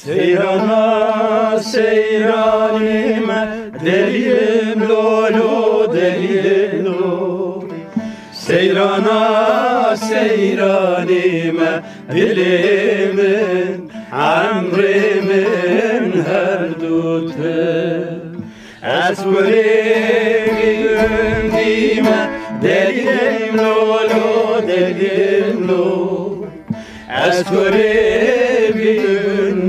Seyrana seyranime deliyim lolo deliyim lo. Seyrana seyranime dilimin amrimin her dute. Eskurim dime deliyim lolo deliyim lo. Eskurim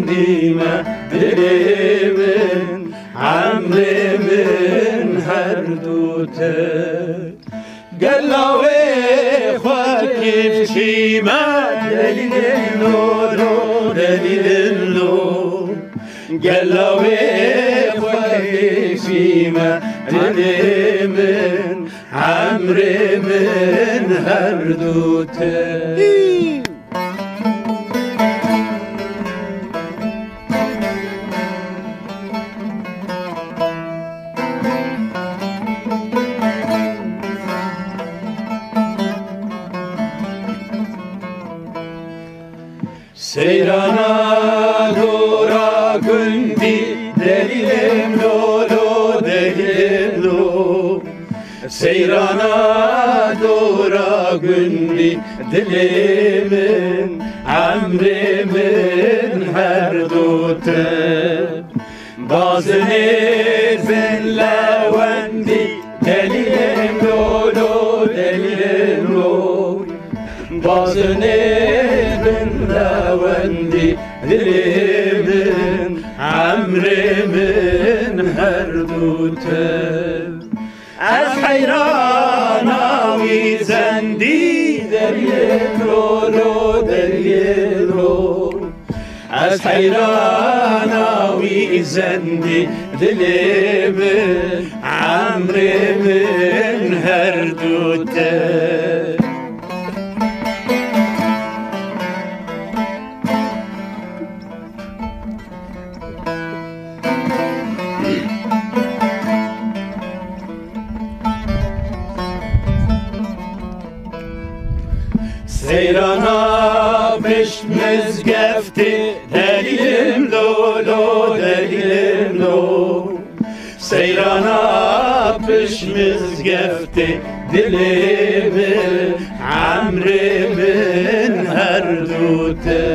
dime dilimin amrimin her dute. Gelawe khakif chima delilin lo delilin lo. Gelawe khakif chima dilimin amrimin her dute. Seyrana dora gündi delilim lolo delilim lo. Seyrana dora gündi dilimin amrimin her dute. Bazını zinlevendi delilim lolo delilim lo. Bazını zinlevendi dilimin amrimin her dute. Az hayrana vizendi deliyim lolo deliyim lo. Az hayrana vizendi dilimin amrimin her dute. Seyrana pişmiz gefti delilim lolo delilim lo. Seyrana pişmiz gefti dilimin amrimin her dute.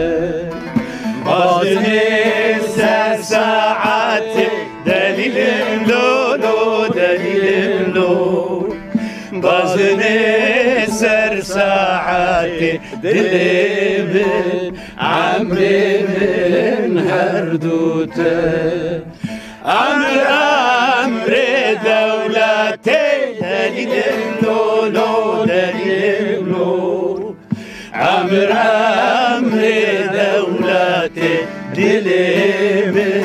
Bazını ser saati delilim lolo delilim lo. Bazını ser saati dilimin amrimin her dute. Amri devleti delilim lolo delilim lo. Amri devleti dilimin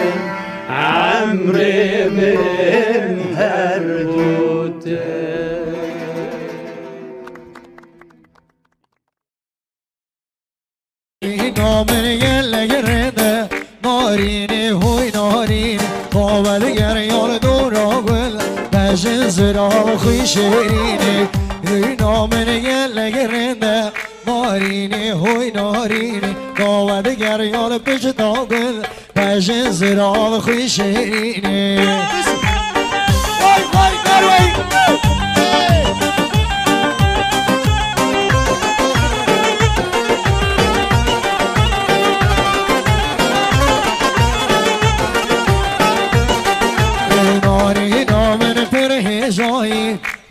amrimin her dute. نامن گرده نارینی هوی نارین قابل گریان دورا گل بجن زرا خوی شیرینی نامن گرده نارینی هوی نارینی قابل گریان بجدا گل بجن زرا خوی شیرینی وای وای وای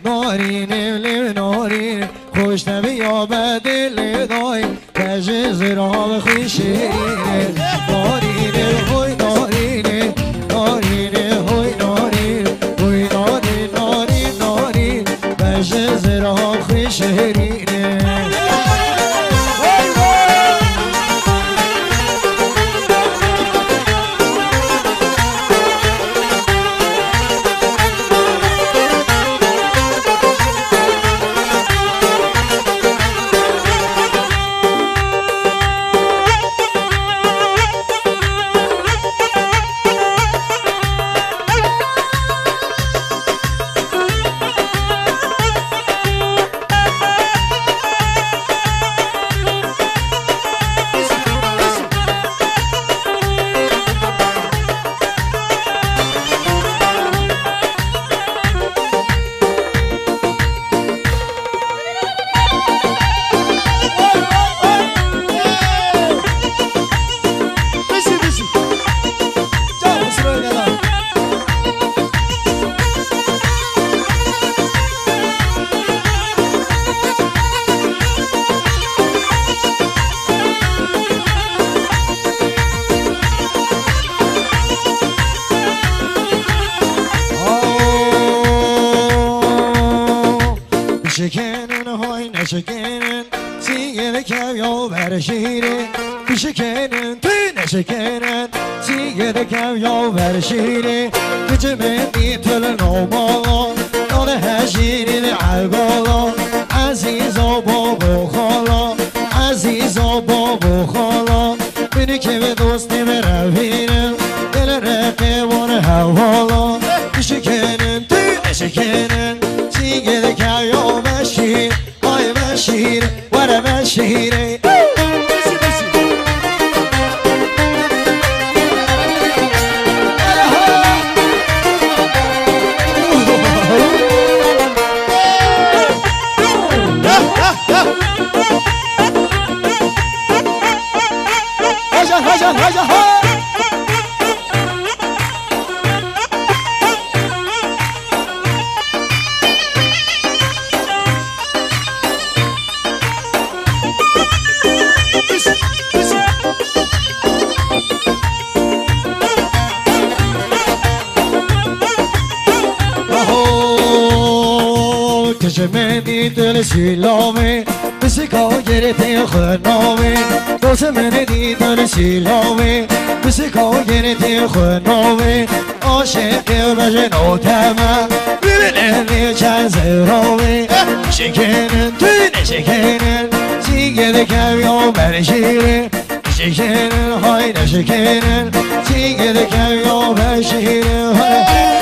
نارین لیو نارین خوش نبیا بدل دای کج زراب خوشین نارین هوی نارین نارین هوی نارین هوی نارین نارین نارین کج زراب خوشین یا برشیره بشکنن توی نشکنن سیگه دکم یا برشیره بجمه بیتل نومالا نال هشیری لعقالا عزیزا بابا خالا عزیزا بابا خالا بینی که به دوستی برفیرم دل رقیبان حوالا بشکنن توی نشکنن سیگه دکم یا بشیر آی بشیر وره بشیره منی دل شیلامه بسی کاگرتی خنامه دوست منی دل شیلامه بسی کاگرتی خنامه عاشق مجنونتم ببینی چند زرامه شکنن توی نشکنن سیگه دکم یا برشیره شکنن های نشکنن سیگه دکم یا برشیره